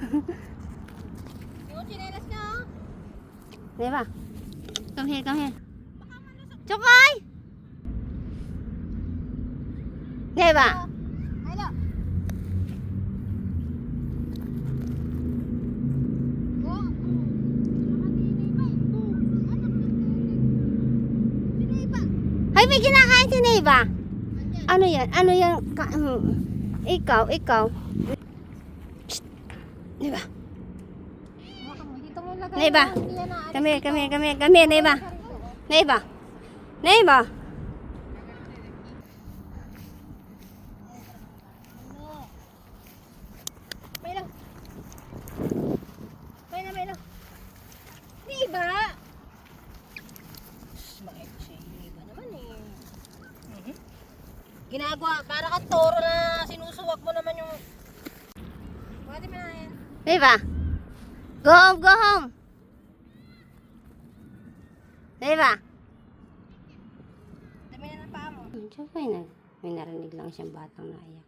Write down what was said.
Yung chinelas niya, oh. Diba? Come here, come here. Chokoy! Diba? Hello. Ay, may kinakain si Neva. Ano yan? Ano yan? Ikaw. Psst. Neva. Dito mo lagay. Neva. Come here, Neva. Neva. May lang. Neva. Bakit si Neva naman eh. Ginagawa, para kang toro na sinusuwak mo naman yung... Pwede mo na yan. Neva. Go home. Neva. Dami na ng paa mo. May narinig lang siyang batang naiyak.